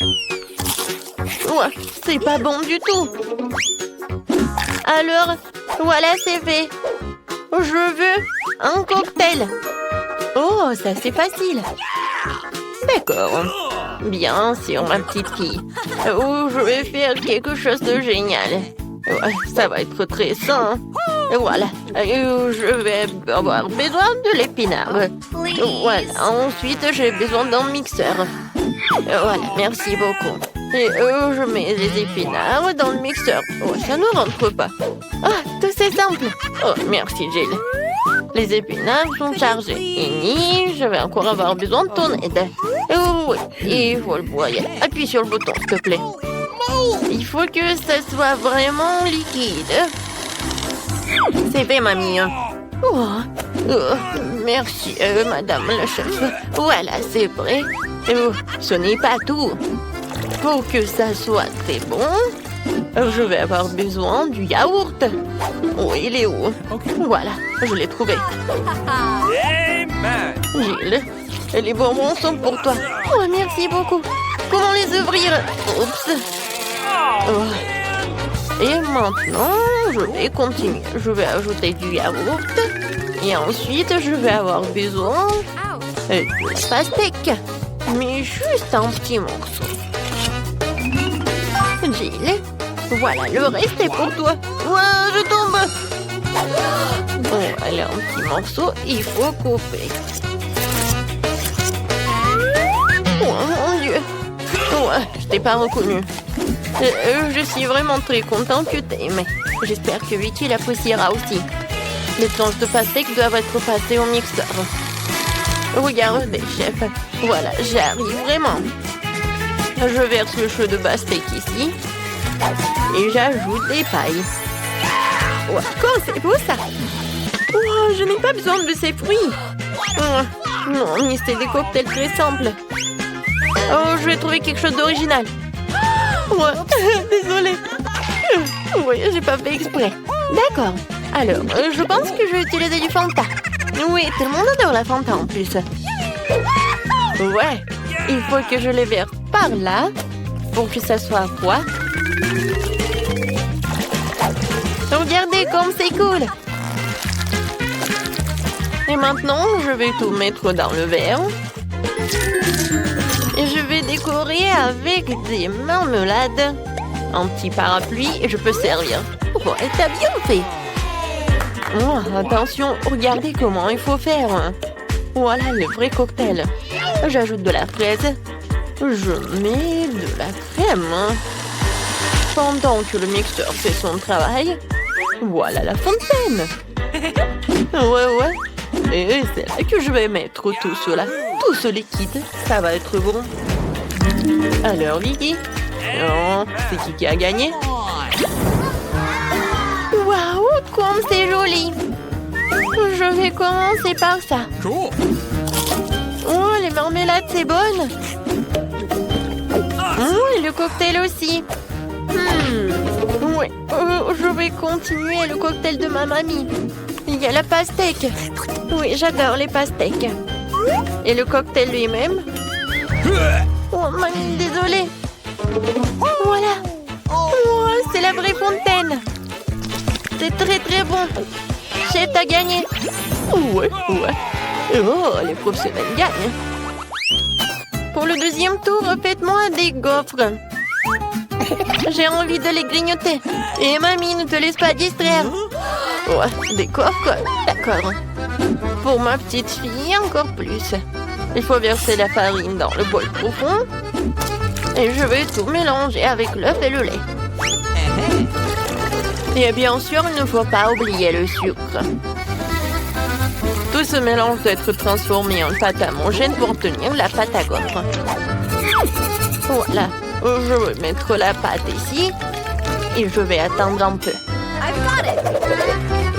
Ouais, c'est pas bon du tout. Alors, voilà, c'est fait. Je veux un cocktail. Oh, ça c'est facile. D'accord. Bien sûr, ma petite fille. Oh, je vais faire quelque chose de génial. Ouais, ça va être très sain. Voilà. Je vais avoir besoin de l'épinard. Voilà. Ensuite, j'ai besoin d'un mixeur. Voilà, merci beaucoup. Et je mets les épinards dans le mixeur. Oh, ça ne rentre pas. Ah, tout c'est simple. Oh, merci, Jill. Les épinards sont chargés. Et je vais encore avoir besoin de ton aide. Oh, oui, il faut le broyer. Appuie sur le bouton, s'il te plaît. Il faut que ça soit vraiment liquide. C'est fait, mamie. Oh, merci, madame la chef. Voilà, c'est prêt. Oh, ce n'est pas tout. Pour que ça soit très bon, je vais avoir besoin du yaourt. Oh, il est où? Voilà, je l'ai trouvé. Gilles, les bonbons sont pour toi. Oh, merci beaucoup. Comment les ouvrir? Oups. Oh. Et maintenant, je vais continuer. Je vais ajouter du yaourt. Et ensuite, je vais avoir besoin de la pastèque. Mais juste un petit morceau. Jill, voilà, le reste est pour toi. Ouah, je tombe. Bon, allez, un petit morceau, il faut couper. Oh mon Dieu. Ouais, je t'ai pas reconnu. Je suis vraiment très contente que t'aimes. J'espère que Vicky l'appréciera aussi. Les tranches de pastèque doivent être passées au mixeur. Regardez, chef. Voilà, j'arrive vraiment. Je verse le chaud de pastèque ici. Et j'ajoute des pailles. Wow, c'est beau ça. Oh, je n'ai pas besoin de ces fruits. Oh, non, mais c'est des cocktails très simples. Oh, je vais trouver quelque chose d'original. Ouais, désolée. Oui, j'ai pas fait exprès. D'accord. Alors, je pense que je vais utiliser du Fanta. Oui, tout le monde adore la Fanta en plus. Ouais, il faut que je les verse par là pour que ça soit froid. Regardez comme c'est cool. Et maintenant, je vais tout mettre dans le verre. Et je vais décorer avec des marmelades. Un petit parapluie et je peux servir. Oh, t'as bien fait. Oh, attention, regardez comment il faut faire. Voilà le vrai cocktail. J'ajoute de la fraise. Je mets de la crème. Pendant que le mixeur fait son travail, voilà la fontaine. Ouais. Et c'est là que je vais mettre tout cela. Tout ce liquide, ça va être bon. Alors, Vicky? Non, c'est qui a gagné? Waouh, comme c'est joli! Je vais commencer par ça. Oh, les marmelades, c'est bonne! Oh, et le cocktail aussi. Ouais, je vais continuer le cocktail de ma mamie. Il y a la pastèque. Oui, j'adore les pastèques. Et le cocktail lui-même. Oh, mamie, désolée. Voilà. Oh, c'est la vraie fontaine. C'est très très bon. Chef, t'as gagné. Ouais. Oh, les professionnels gagnent. Pour le deuxième tour, faites-moi des gaufres. J'ai envie de les grignoter. Et mamie, ne te laisse pas distraire. Ouais, des gaufres, d'accord. Pour ma petite fille, encore plus. Il faut verser la farine dans le bol profond. Et je vais tout mélanger avec l'œuf et le lait. Et bien sûr, il ne faut pas oublier le sucre. Tout ce mélange doit être transformé en pâte à homogène pour obtenir la pâte à gaufres. Voilà, je vais mettre la pâte ici et je vais attendre un peu.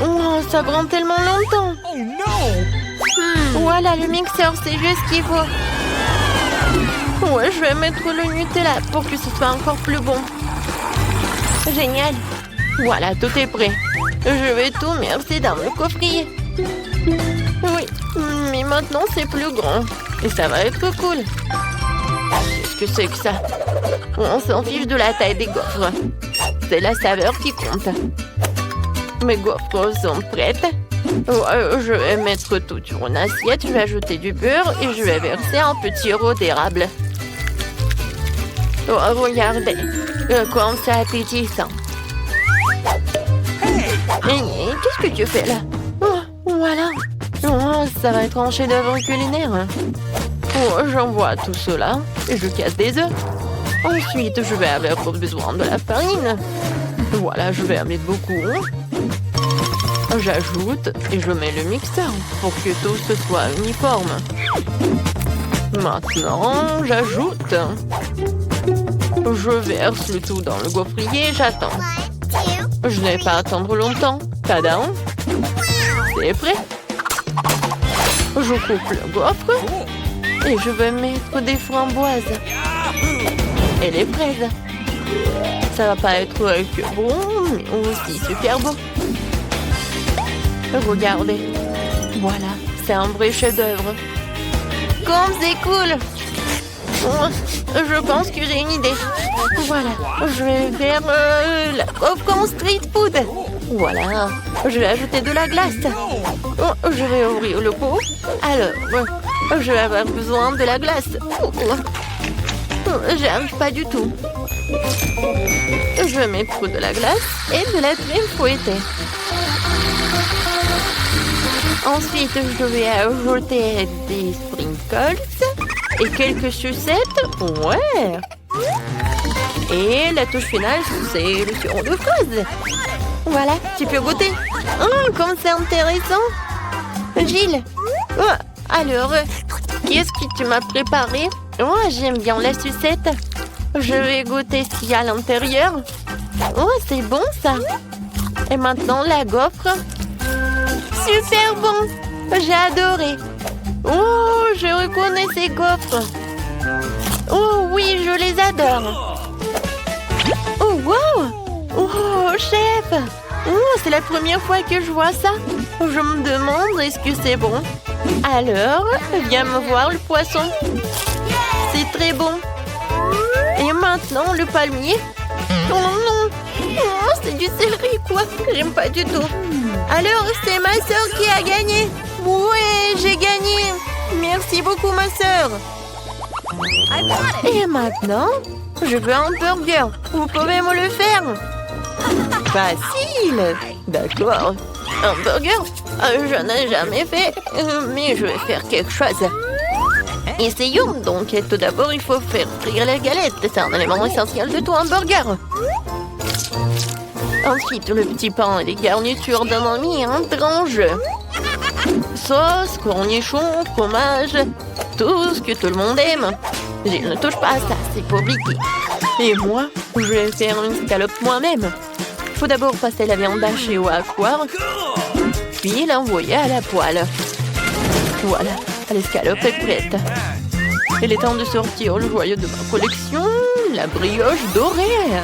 Oh, ça prend tellement longtemps. Voilà, le mixeur, c'est juste ce qu'il faut. Ouais, je vais mettre le Nutella pour que ce soit encore plus bon. Génial. Voilà, tout est prêt. Je vais tout verser dans le coffrier. Oui, mais maintenant c'est plus grand. Et ça va être cool. Qu'est-ce que c'est que ça? On s'en fiche de la taille des gaufres. C'est la saveur qui compte. Mes gaufres sont prêtes. Je vais mettre tout sur une assiette. Je vais ajouter du beurre et je vais verser un petit sirop d'érable. Oh, regardez, comme c'est appétissant. Qu'est-ce que tu fais là? Oh, voilà. Oh, ça va être un chef-d'œuvre culinaire. Oh, j'envoie tout cela et je casse des œufs. Ensuite, je vais avoir besoin de la farine. Voilà, je vais en mettre beaucoup. J'ajoute et je mets le mixeur pour que tout ce soit uniforme. Maintenant, j'ajoute. Je verse le tout dans le gaufrier et j'attends. Je n'ai pas à attendre longtemps. Tadam! C'est prêt. Je coupe le gaufre et je vais mettre des framboises et les fraises. Ça va pas être que bon, mais aussi super bon. Regardez. Voilà, c'est un vrai chef-d'œuvre. Comme c'est cool! Je pense que j'ai une idée. Voilà, je vais faire la gaufre en street food. Voilà, je vais ajouter de la glace. Je vais ouvrir le pot. Alors, je vais avoir besoin de la glace. J'y arrive pas du tout. Je vais mettre de la glace et de la crème fouettée. Ensuite, je vais ajouter des sprinkles et quelques sucettes. Ouais. Et la touche finale, c'est le sirop de fraise. Voilà, tu peux goûter. Oh, comme c'est intéressant. Gilles. Oh, alors, qu'est-ce que tu m'as préparé? Oh, j'aime bien la sucette. Je vais goûter ce qu'il y a à l'intérieur. Oh, c'est bon ça. Et maintenant, la gaufre. Super bon. J'ai adoré. Oh, je reconnais ces gaufres. Oh oui, je les adore. Oh, wow. Oh, chef. Oh, c'est la première fois que je vois ça. Je me demande, est-ce que c'est bon? Alors, viens me voir le poisson. C'est très bon. Et maintenant, le palmier. Oh non. Oh, c'est du céleri, quoi. J'aime pas du tout. Alors, c'est ma sœur qui a gagné. Ouais, j'ai gagné. Merci beaucoup, ma sœur. Et maintenant, je veux un burger. Vous pouvez me le faire? Facile. D'accord. Un burger? Je n'ai jamais fait, mais je vais faire quelque chose. Essayons donc. Tout d'abord, il faut faire frire les galettes. C'est un élément essentiel de tout hamburger. Ensuite, le petit pain et les garnitures donnent envie un grand jeu. Sauce, cornichons, fromage, tout ce que tout le monde aime. Je ne touche pas à ça, c'est compliqué. Et moi, je vais faire une scalope moi-même. Il faut d'abord passer la viande hachée au hachoir, puis l'envoyer à la poêle. Voilà, l'escalope est prête. Il est temps de sortir le joyau de ma collection, la brioche dorée.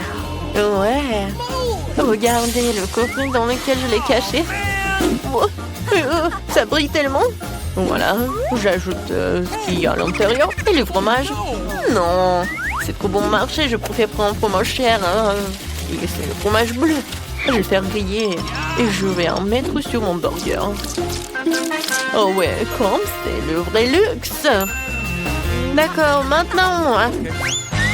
Ouais. Regardez le coffret dans lequel je l'ai caché. Oh, ça brille tellement. Voilà, j'ajoute ce qu'il y a à l'intérieur et le fromage. Non, c'est trop bon marché, je préfère prendre un fromage cher. Et c'est le fromage bleu. Je vais le faire griller et je vais en mettre sur mon burger. Oh ouais, comme c'est le vrai luxe. D'accord, maintenant,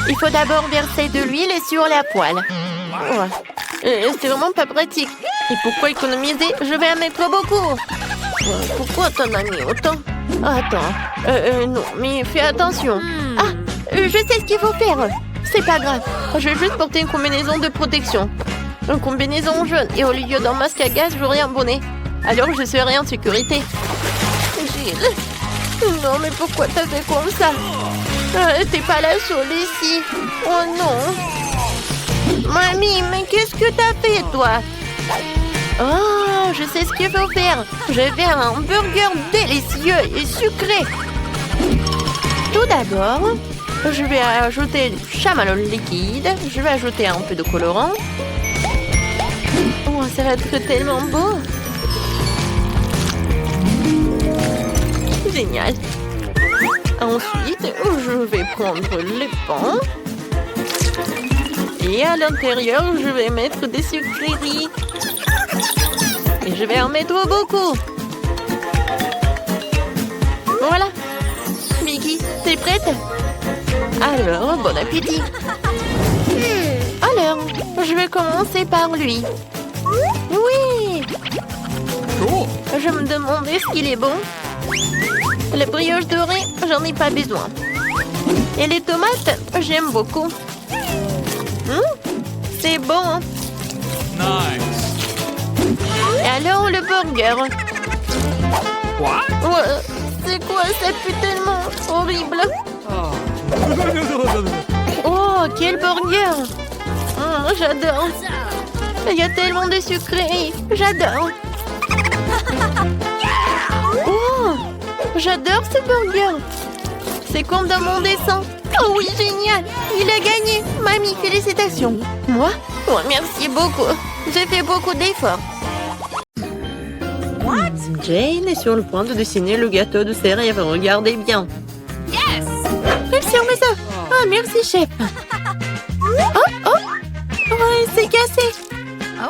il faut d'abord verser de l'huile sur la poêle. C'est vraiment pas pratique. Et pourquoi économiser? Je vais en mettre beaucoup. Pourquoi t'en as mis autant? Attends, non, mais fais attention. Ah, je sais ce qu'il faut faire. C'est pas grave, je vais juste porter une combinaison de protection. Une combinaison jaune et au lieu d'un masque à gaz, j'aurai un bonnet. Alors je serai en sécurité. Gilles. Non, mais pourquoi t'as fait comme ça? T'es pas la seule ici. Oh non. Mamie, mais qu'est-ce que t'as fait, toi? Oh, je sais ce qu'il faut faire. Je vais faire un burger délicieux et sucré. Tout d'abord, je vais ajouter du chamallow liquide. Je vais ajouter un peu de colorant. Oh, ça va être tellement beau. Génial. Ensuite, je vais prendre les pains. Et à l'intérieur, je vais mettre des sucreries. Et je vais en mettre beaucoup. Voilà. Mickey, t'es prête? Alors, bon appétit. Alors, je vais commencer par lui. Oui. Je me demandais ce qu'il est bon. La brioche dorée, j'en ai pas besoin. Et les tomates, j'aime beaucoup. C'est bon. Nice. Et alors le burger. What? Ouais, c'est quoi? Ça pue tellement horrible. Oh, quel burger. J'adore. Il y a tellement de sucreries. J'adore. Oh, j'adore ce burger. C'est comme dans mon dessin. Oh oui, génial. Il a gagné. Mamie, félicitations. Moi? Oh, merci beaucoup. J'ai fait beaucoup d'efforts. Jane est sur le point de dessiner le gâteau de ses rêves. Regardez bien. Yes! Merci, on met ça. Ah, merci, chef. Oh, il s'est cassé.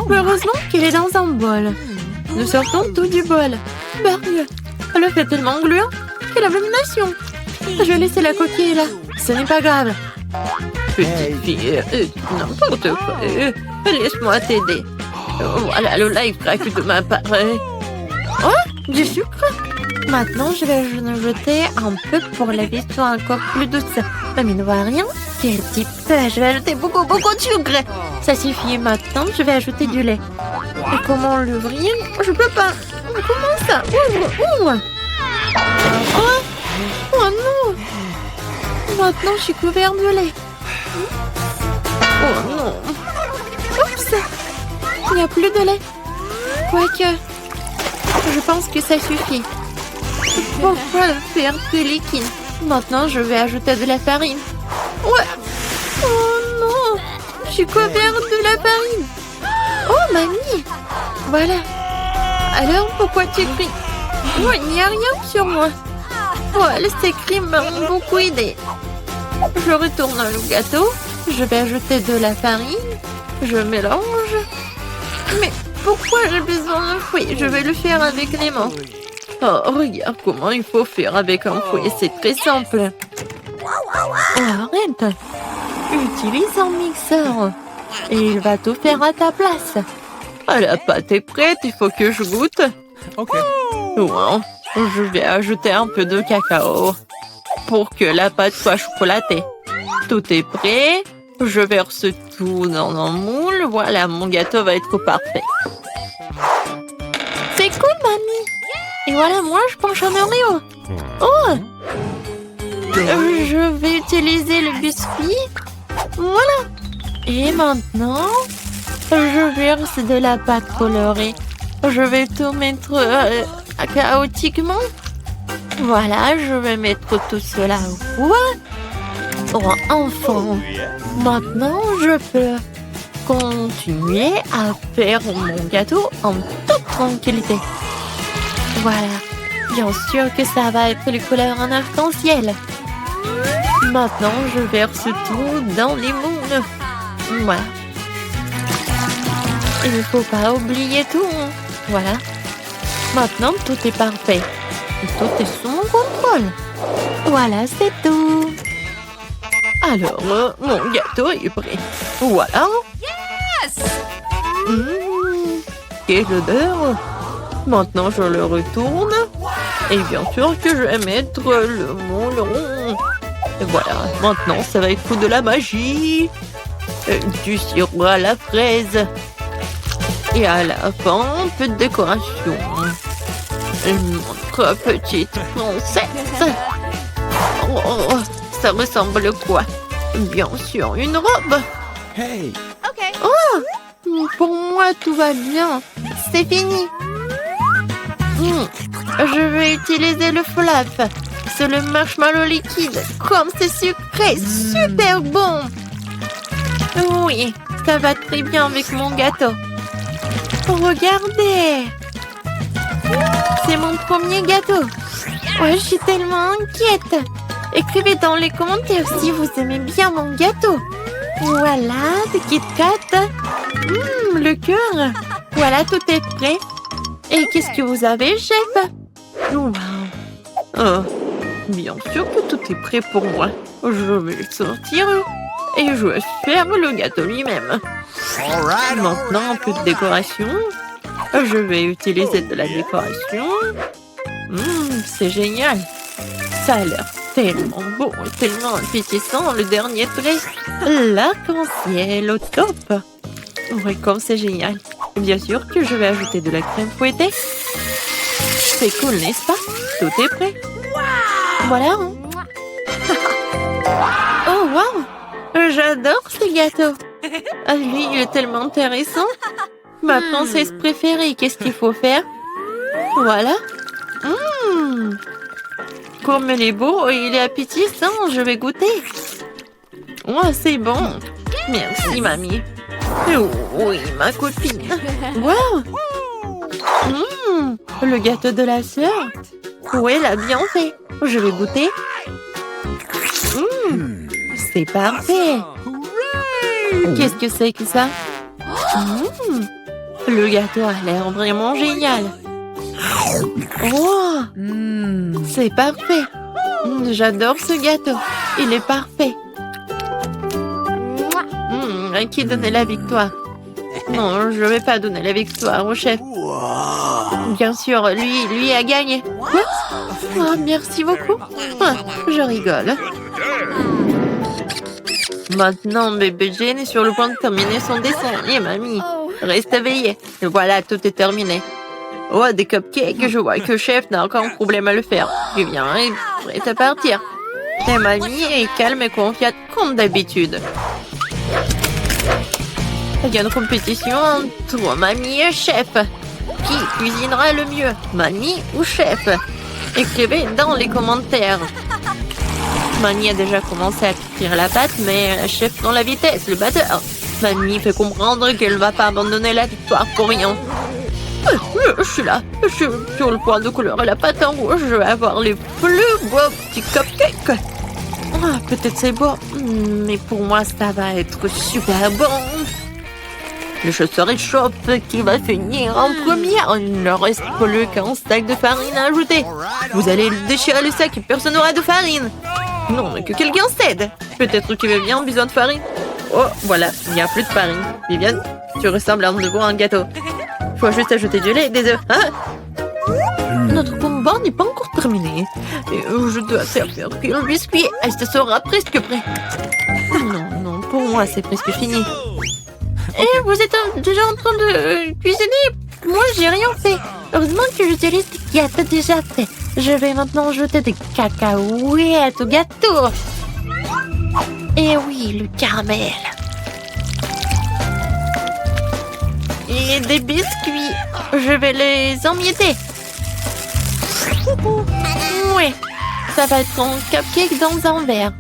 Heureusement qu'il est dans un bol. Nous sortons tout du bol. Burger. Le fait tellement gluant. Quelle abomination. Je vais laisser la coquille là. Ce n'est pas grave. Petite fille, n'importe quoi. Laisse-moi t'aider. Voilà le life crack de ma part. Oh, du sucre. Maintenant, je vais en jeter un peu pour la vie soit encore plus douce. Mamie ne voit rien. Quel petit peu. Je vais ajouter beaucoup de sucre. Ça suffit. Maintenant, je vais ajouter du lait. Et comment l'ouvrir? Je peux pas. Comment ça? Ouvre. Oh non. Maintenant, je suis couvert de lait. Oh non. Oups. Il n'y a plus de lait. Quoique, je pense que ça suffit. Pourquoi le faire plus liquide? Maintenant, je vais ajouter de la farine. Ouais. Oh non. Je suis couvert de la farine. Oh, mamie. Voilà. Alors, pourquoi tu cries? Oh, il n'y a rien sur moi. Oh, ces cris m'ont beaucoup aidé. Je retourne le gâteau. Je vais ajouter de la farine. Je mélange. Mais pourquoi j'ai besoin d'un fouet? Je vais le faire avec les mains. Oh, regarde comment il faut faire avec un fouet. C'est très simple. Oh, arrête. Utilise un mixeur. Et il va tout faire à ta place. Ah, la pâte est prête. Il faut que je goûte. Ok. Ouais. Je vais ajouter un peu de cacao pour que la pâte soit chocolatée. Tout est prêt. Je verse tout dans un moule. Voilà, mon gâteau va être parfait. C'est cool, mamie. Et voilà, moi, je penche un Oreo. Oh! Je vais utiliser le biscuit. Voilà. Et maintenant, je verse de la pâte colorée. Je vais tout mettre chaotiquement. Voilà, je vais mettre tout cela au four. Oh, enfin. Maintenant, je peux continuer à faire mon gâteau en toute tranquillité. Voilà. Bien sûr que ça va être les couleurs en arc-en-ciel. Maintenant, je verse tout dans les moules. Voilà. Il ne faut pas oublier tout. Voilà. Maintenant, tout est parfait. Et tout est sous mon contrôle. Voilà, c'est tout. Alors, mon gâteau est prêt. Voilà. Yes! Quelle odeur. Maintenant, je le retourne. Et bien sûr que je vais mettre le moule rond. Et voilà, maintenant, ça va être de la magie. Du sirop à la fraise. Et à la fin, un peu de décoration. Notre petite princesse. Oh, ça ressemble à quoi? Bien sûr, une robe. Hey. Okay. Oh, pour moi, tout va bien. C'est fini. Je vais utiliser le flap. C'est le marshmallow liquide. Comme c'est sucré, super bon. Oui, ça va très bien avec mon gâteau. Regardez. C'est mon premier gâteau. Ouais, je suis tellement inquiète. Écrivez dans les commentaires si vous aimez bien mon gâteau. Voilà, des Kit Kat. Le cœur. Voilà, tout est prêt. Et qu'est-ce que vous avez, chef? Wow. Oh, bien sûr que tout est prêt pour moi. Je vais le sortir et je vais faire le gâteau lui-même. Maintenant, un peu de décoration. Je vais utiliser de la décoration. C'est génial. Ça a l'air tellement beau et tellement appétissant, le dernier trait. L'arc-en-ciel au top. Oui, comme c'est génial. Bien sûr que je vais ajouter de la crème fouettée. C'est cool, n'est-ce pas? Tout est prêt. Voilà. Oh, wow! J'adore ce gâteau. Lui, il est tellement intéressant. Ma princesse préférée, qu'est-ce qu'il faut faire? Voilà. Comme il est beau et il est appétissant, je vais goûter. Oh, c'est bon. Merci, mamie. Oh, oui, ma copine. Wow! Le gâteau de la sœur. Oui, elle a bien fait. Je vais goûter. C'est parfait. Qu'est-ce que c'est que ça? Le gâteau a l'air vraiment génial. Oh, c'est parfait. J'adore ce gâteau. Il est parfait. Qui donnait la victoire? Non, je ne vais pas donner la victoire au chef. Bien sûr, lui a gagné. Quoi? Oh, merci beaucoup. Je rigole. Maintenant, bébé Jane est sur le point de terminer son dessin. Et mamie, reste éveillée. Voilà, tout est terminé. Oh, des cupcakes. Je vois que le chef n'a aucun problème à le faire. Tu viens et prête à partir. Et mamie est calme et confiante comme d'habitude. Il y a une compétition entre mamie et chef. Qui cuisinera le mieux, mamie ou chef? Écrivez dans les commentaires. Mamie a déjà commencé à cuire la pâte, mais chef prend la vitesse, le batteur. Mamie fait comprendre qu'elle ne va pas abandonner la victoire pour rien. Je suis là, je suis sur le point de colorer la pâte en rouge. Je vais avoir les plus beaux petits cupcakes. Peut-être c'est beau, mais pour moi ça va être super bon. Le chasseur est chaud qui va finir en première. Il ne reste plus qu'un sac de farine à ajouter. Vous allez déchirer le sac et personne n'aura de farine. Non, mais que quelqu'un cède. Peut-être que Vivian a besoin de farine. Oh, voilà, il n'y a plus de farine. Vivian, tu ressembles à un gâteau. Faut juste ajouter du lait et des œufs. Hein? Notre combat n'est pas encore terminé. Je dois servir le biscuit. Ce sera presque prêt. Non, pour moi, c'est presque fini. Et vous êtes déjà en train de cuisiner? Moi, j'ai rien fait. Heureusement que j'utilise des gâteaux déjà faits. Je vais maintenant ajouter des cacahuètes au gâteau. Et oui, le caramel. Et des biscuits. Je vais les emietter. Oui, ça va être un cupcake dans un verre.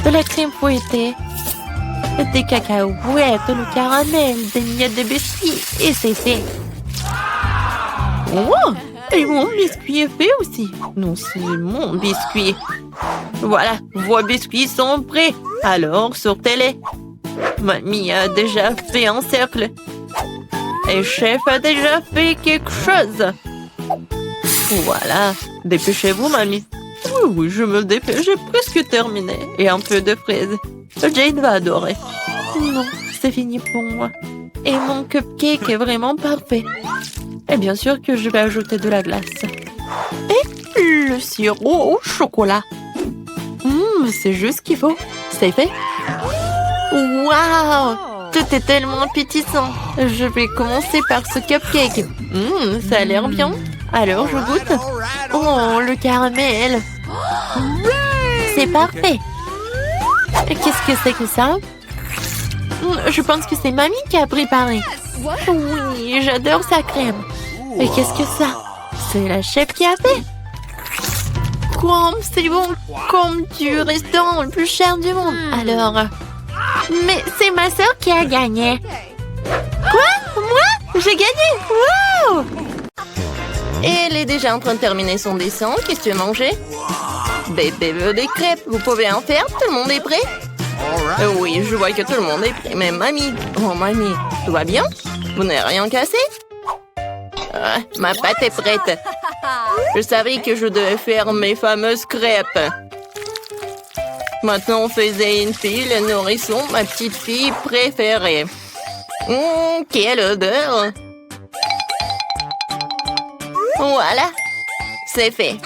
De la crème fouettée. Des cacahuètes, le caramel, des miettes de biscuits, et c'est fait. Oh, et mon biscuit est fait aussi. Non, c'est mon biscuit. Voilà, vos biscuits sont prêts. Alors, sortez-les. Mamie a déjà fait un cercle. Et chef a déjà fait quelque chose. Voilà, dépêchez-vous, mamie. Oui, je me dépêche, j'ai presque terminé. Et un peu de fraises. Jane va adorer. Non, c'est fini pour moi. Et mon cupcake est vraiment parfait. Et bien sûr que je vais ajouter de la glace. Et le sirop au chocolat. C'est juste ce qu'il faut. C'est fait. Waouh! Tout est tellement appétissant. Je vais commencer par ce cupcake. Ça a l'air bien. Alors, je goûte. Oh, le caramel. C'est parfait. Qu'est-ce que c'est que ça? Je pense que c'est mamie qui a préparé. Oui, j'adore sa crème. Et qu'est-ce que ça? C'est la chef qui a fait. Comme c'est bon, comme du restaurant le plus cher du monde. Alors, mais c'est ma sœur qui a gagné. Quoi? Moi? J'ai gagné? Wow! Et elle est déjà en train de terminer son dessin. Qu'est-ce que tu veux manger? Bébé veut des crêpes. Vous pouvez en faire? Tout le monde est prêt? Oui, je vois que tout le monde est prêt. Mais mamie, oh mamie, tout va bien? Vous n'avez rien cassé? Ah, ma pâte est prête. Je savais que je devais faire mes fameuses crêpes. Maintenant, faisait une fille, le nourrisson, ma petite fille préférée. Quelle odeur! Voilà, c'est fait.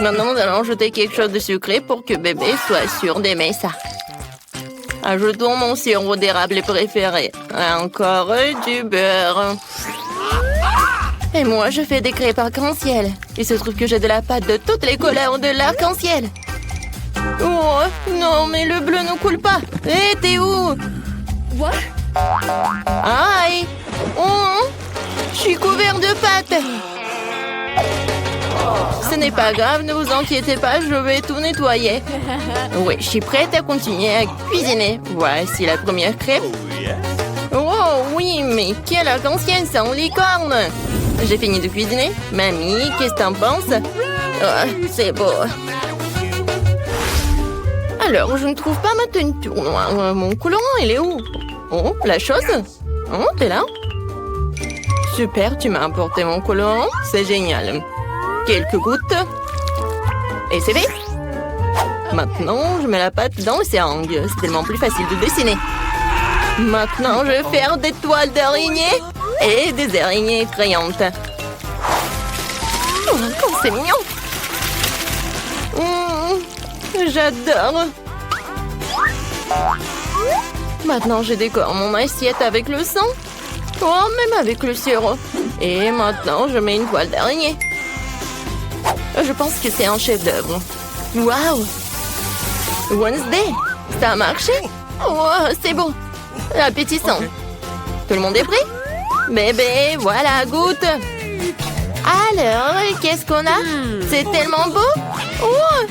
Maintenant, nous allons ajouter quelque chose de sucré pour que bébé soit sûr d'aimer ça. Ajoutons mon sirop d'érable préféré. Encore du beurre. Et moi, je fais des crêpes arc-en-ciel. Il se trouve que j'ai de la pâte de toutes les couleurs de l'arc-en-ciel. Oh, non, mais le bleu ne coule pas. Hé, t'es où? What? Aïe! Oh, je suis couvert de pâte. Ce n'est pas grave, ne vous inquiétez pas, je vais tout nettoyer. Oui, je suis prête à continuer à cuisiner. Voici la première crêpe. Oh oui, mais quelle arc-en-ciel sans licorne! J'ai fini de cuisiner. Mamie, qu'est-ce que t'en penses? Oh, c'est beau. Alors, je ne trouve pas ma teinture noire. Mon colorant, il est où? Oh, la chose? Oh, t'es là? Super, tu m'as apporté mon colorant. C'est génial. Quelques gouttes. Et c'est fait. Maintenant, je mets la pâte dans le seringue. C'est tellement plus facile de dessiner. Maintenant, je vais faire des toiles d'araignée et des araignées effrayantes. Oh, comme c'est mignon. J'adore. Maintenant, je décore mon assiette avec le sang. Oh, même avec le sirop. Et maintenant, je mets une toile d'araignée. Je pense que c'est un chef-d'œuvre. Waouh! Wednesday, ça a marché? Oh, c'est bon. Appétissant. Tout le monde est prêt? Bébé, voilà, goûte. Alors, qu'est-ce qu'on a? C'est tellement beau. Oh!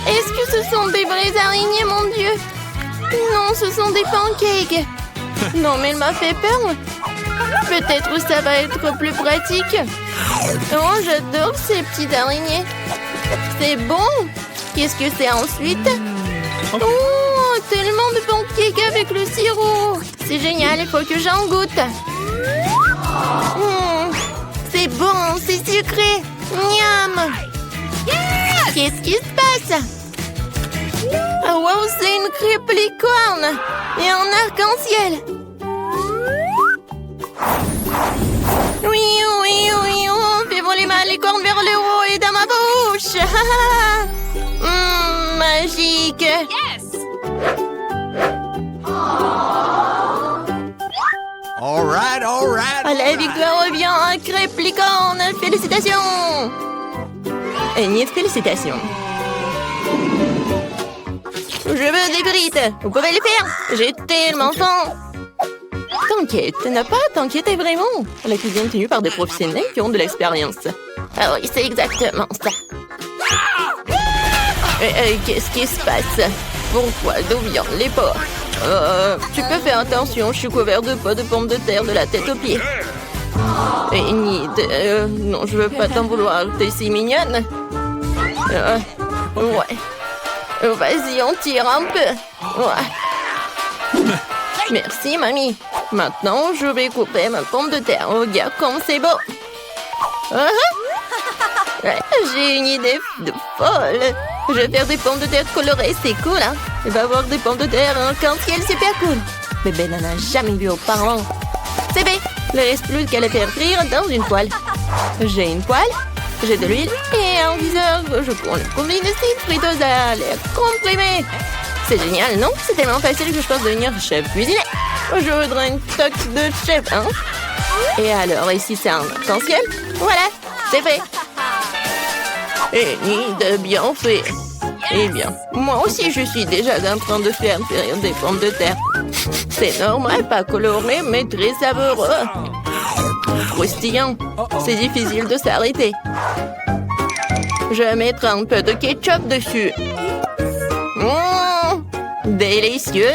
Est-ce que ce sont des vraies araignées, mon Dieu? Non, ce sont des pancakes. Non, mais elle m'a fait peur. Peut-être ça va être plus pratique. Oh, j'adore ces petites araignées. C'est bon. Qu'est-ce que c'est ensuite? Oh, tellement de pancakes avec le sirop. C'est génial, il faut que j'en goûte. C'est bon, c'est sucré. Miam. Qu'est-ce qui se passe? Oh, wow, c'est une crêpe licorne et un arc-en-ciel. Oui, oui, oui, on fait voler ma licorne vers le haut et dans ma bouche. Magique. Yes! All right. La victoire revient à crêpe licorne. Félicitations. Et ni félicitations. Je veux des frites. Vous pouvez les faire. J'ai tellement faim. T'inquiète, n'a pas à t'inquiéter vraiment. La cuisine est tenue par des professionnels qui ont de l'expérience. Ah oui, c'est exactement ça. Qu'est-ce qui se passe? Pourquoi? D'où viennent les porcs? Tu peux faire attention, je suis couvert de pots de pommes de terre de la tête aux pieds. Et non, je veux pas t'en vouloir, t'es si mignonne. Ouais. Vas-y, on tire un peu. Ouais. Merci, mamie. Maintenant, je vais couper ma pomme de terre. Regarde comme c'est beau. J'ai une idée de folle. Je vais faire des pommes de terre colorées, c'est cool, hein? Il va avoir des pommes de terre en arc-en-ciel, super cool. Bébé n'en a jamais vu auparavant. C'est fait. Il ne reste plus qu'à les faire frire dans une poêle. J'ai une poêle, j'ai de l'huile et un viseur. Je prends le combiner friteuse à l'air comprimé. C'est génial, non? C'est tellement facile que je pense devenir chef cuisinier. Je voudrais une toque de chef, hein? Et alors, ici, c'est un arc-en-ciel. Voilà, c'est fait. Et ni de bien fait. Eh bien, moi aussi, je suis déjà en train de faire frire des pommes de terre. C'est normal, pas coloré, mais très savoureux. Croustillant. C'est difficile de s'arrêter. Je vais mettre un peu de ketchup dessus. Délicieux.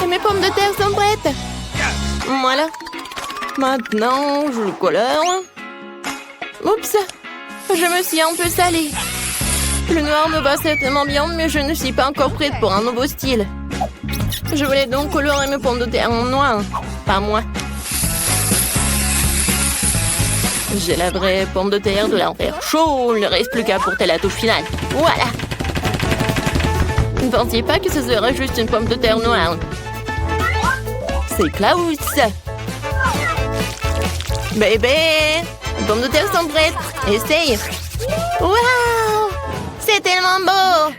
Et mes pommes de terre sont prêtes. Voilà. Maintenant, je le colore. Oups. Je me suis un peu salée. Le noir me va certainement bien, mais je ne suis pas encore prête pour un nouveau style. Je voulais donc colorer mes pommes de terre en noir. Pas moi. J'ai la vraie pomme de terre de l'enfer chaud. Il ne reste plus qu'à apporter la touche finale. Voilà. Ne pensiez pas que ce serait juste une pomme de terre noire. C'est Klaus. Bébé, les pommes de terre sont prêtes. Essaye. Waouh, c'est tellement beau.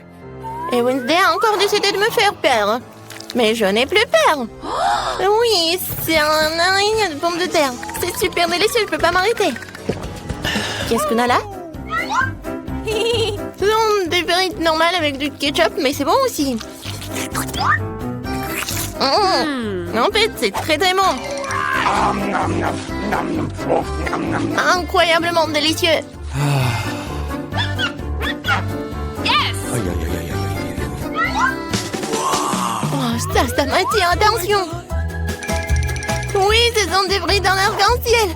Et Wednesday a encore décidé de me faire peur. Mais je n'ai plus peur. Oui, c'est un araignée de pommes de terre. C'est super délicieux, je peux pas m'arrêter. Qu'est-ce qu'on a là? Ce sont des frites normales avec du ketchup, mais c'est bon aussi. En fait, c'est très très bon. Incroyablement délicieux. Yes! Oh, ça m'attire attention. Oui, ce sont des frites en arc-en-ciel.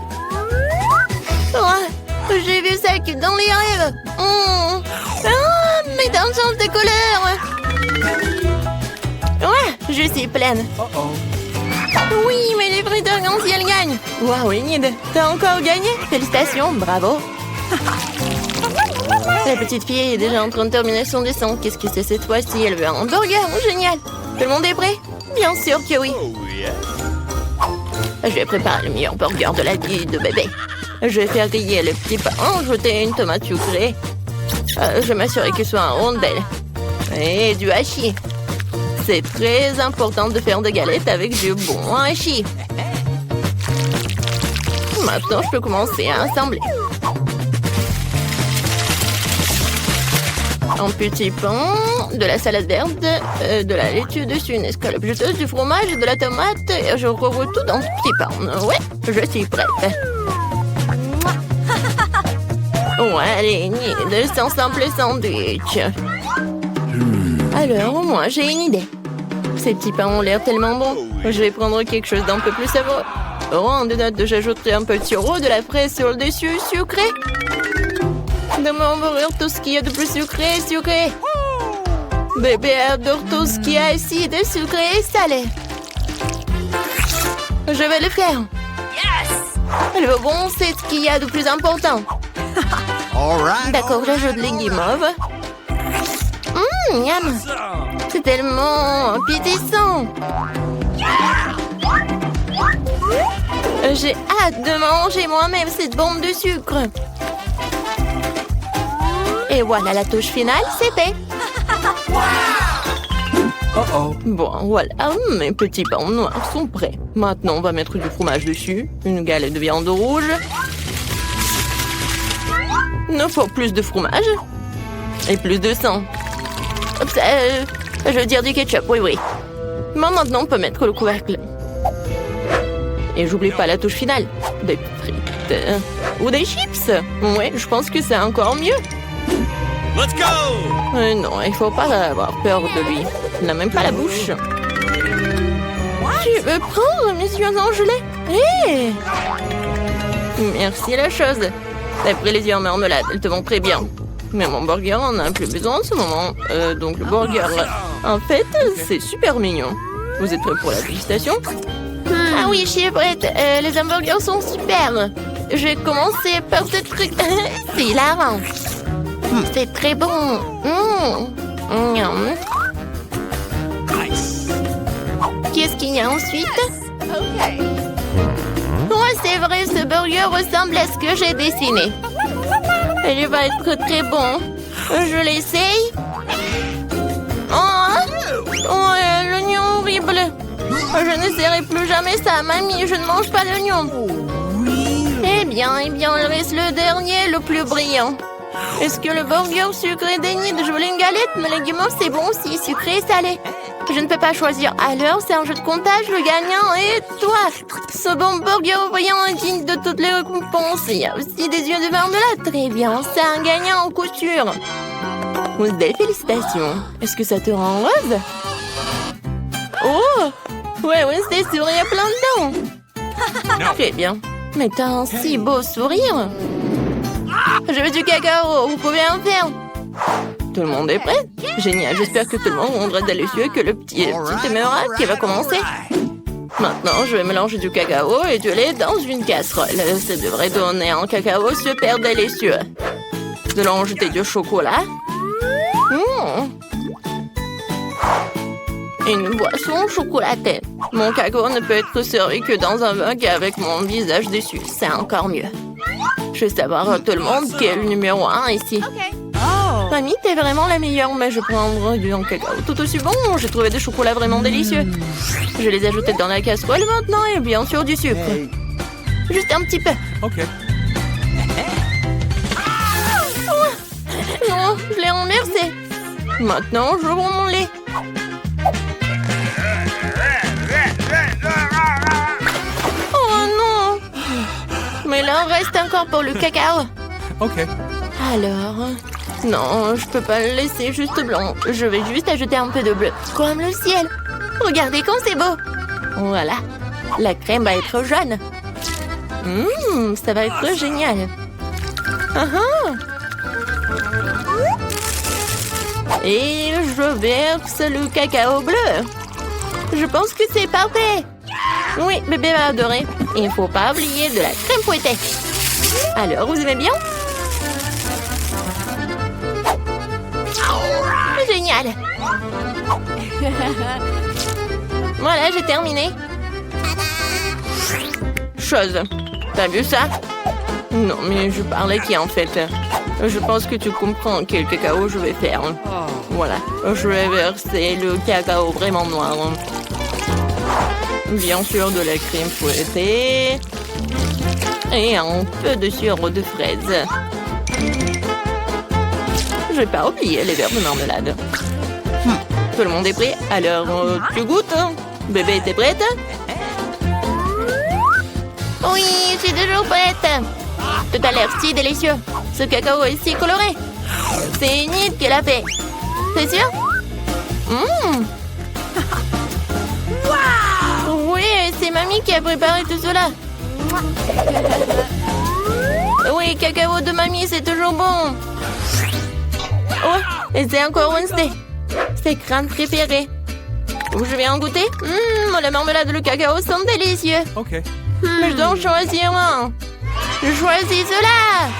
Oh, j'ai vu ça que dans les rêves. Ah, mes dents changent de couleur. Ouais, je suis pleine. Oui, mais les frites arc-en-ciel gagnent. Waouh, Enid, t'as encore gagné? Félicitations, bravo. La petite fille est déjà en train de terminer son dessin. Qu'est-ce que c'est cette fois-ci? Elle veut un hamburger. Génial. Tout le monde est prêt? Bien sûr que oui. Je vais préparer le meilleur burger de la vie de bébé. Je vais faire griller le petit pain, jeter une tomate sucrée. Je vais m'assurer qu'il soit en rondelle. Et du hachis. C'est très important de faire des galettes avec du bon hachis. Maintenant, je peux commencer à assembler. Un petit pain, de la salade verte, de la laitue dessus, une escalope juteuse, du fromage et de la tomate. Et je recouvre tout dans ce petit pain. Ouais, je suis prête. Ouais, allez, de son simple sandwich. Alors, moi, j'ai une idée. Ces petits pains ont l'air tellement bons. Je vais prendre quelque chose d'un peu plus savoureux. Oh, en note, j'ajouterai un peu de sirop, de la fraise sur le dessus, sucré. De mon burger, tout ce qu'il y a de plus sucré, sucré. Bébé adore tout ce qui est acide, sucré et salé. Je vais le faire. Yes! Le bon, c'est ce qu'il y a de plus important. All right. D'accord, j'ajoute les guimauves. Miam. C'est tellement appétissant. J'ai hâte de manger moi-même cette bombe de sucre. Et voilà la touche finale, c'est fait. Bon, voilà, mes petits pains noirs sont prêts. Maintenant, on va mettre du fromage dessus, une galette de viande rouge. Il nous faut plus de fromage et plus de sang. Je veux dire du ketchup, oui. Mais maintenant, on peut mettre le couvercle. Et j'oublie pas la touche finale. Des frites ou des chips. Ouais, je pense que c'est encore mieux. Let's go! Non, il faut pas avoir peur de lui. Il n'a même pas la bouche. Tu veux prendre mes yeux en gelée? Hé! Merci la chose. D'après les yeux en marmelade, elles te vont très bien. Mais mon burger en a plus besoin en ce moment. Donc le burger, en fait, c'est super mignon. Vous êtes prêts pour la dégustation? Ah oui, je suis prête. Les hamburgers sont super. Je vais commencer par ce truc. C'est hilarant. C'est très bon. Miam. Qu'est-ce qu'il y a ensuite? Oh, c'est vrai, ce burger ressemble à ce que j'ai dessiné. Il va être très bon. Je l'essaye. Oh, l'oignon horrible. Je ne serai plus jamais ça, mamie. Je ne mange pas l'oignon. Eh bien, il reste le dernier, le plus brillant. Est-ce que le burger sucré d'Enid? Je voulais une galette, mais les guimauves, c'est bon aussi, sucré et salé. Je ne peux pas choisir. Alors, c'est un jeu de comptage, le gagnant est toi. Ce bon burger brillant est digne de toutes les récompenses. Il y a aussi des yeux de marmelade. Très bien, c'est un gagnant en couture. Wednesday, félicitations. Est-ce que ça te rend heureuse? Oh! Ouais, Wednesday sourit à plein dedans. Très bien. Mais t'as un si beau sourire. Je veux du cacao, vous pouvez en faire. Tout le monde est prêt? Génial, j'espère que tout le monde rendra délicieux et que le petit éméra qui va commencer. Maintenant, je vais mélanger du cacao et du lait dans une casserole. Ça devrait donner un cacao super délicieux. Nous allons ajouter du chocolat. Une boisson chocolatée. Mon cacao ne peut être servi que dans un mug avec mon visage dessus. C'est encore mieux. Je veux savoir tout le monde qui est le numéro 1 ici. Mamie, t'es vraiment la meilleure, mais je prendrai du cacao tout aussi bon. J'ai trouvé des chocolats vraiment délicieux. Je les ai ajoutés dans la casserole maintenant et bien sûr du sucre. Juste un petit peu. OK. Non, je l'ai renversé. Maintenant, je prends mon lait. Oh non! Mais là, il reste encore pour le cacao. OK. Alors... Non, je peux pas le laisser juste blanc. Je vais juste ajouter un peu de bleu. Comme le ciel. Regardez comme c'est beau. Voilà. La crème va être jaune. Ça va être génial. Et je verse le cacao bleu. Je pense que c'est parfait. Oui, bébé va adorer. Il ne faut pas oublier de la crème fouettée. Alors, vous aimez bien? Génial. Voilà, j'ai terminé. Chose. T'as vu ça? Non, mais je parlais qui en fait. Je pense que tu comprends quel cacao je vais faire. Voilà, je vais verser le cacao vraiment noir. Bien sûr, de la crème fouettée. Et un peu de sirop de fraise. Je vais pas oublier les verres de marmelade. Tout le monde est prêt? Alors, tu goûtes? Bébé, t'es prête? Oui, je suis toujours prête. Tout a l'air si délicieux. Ce cacao est si coloré. C'est Enid qui l'a fait. C'est sûr? Oui, c'est mamie qui a préparé tout cela. Oui, cacao de mamie, c'est toujours bon. Oh, et c'est encore Wednesday. Ses crânes préférées. Je vais en goûter. La marmelade et le cacao sont délicieux. OK. Mais je dois en choisir un. Je choisis cela.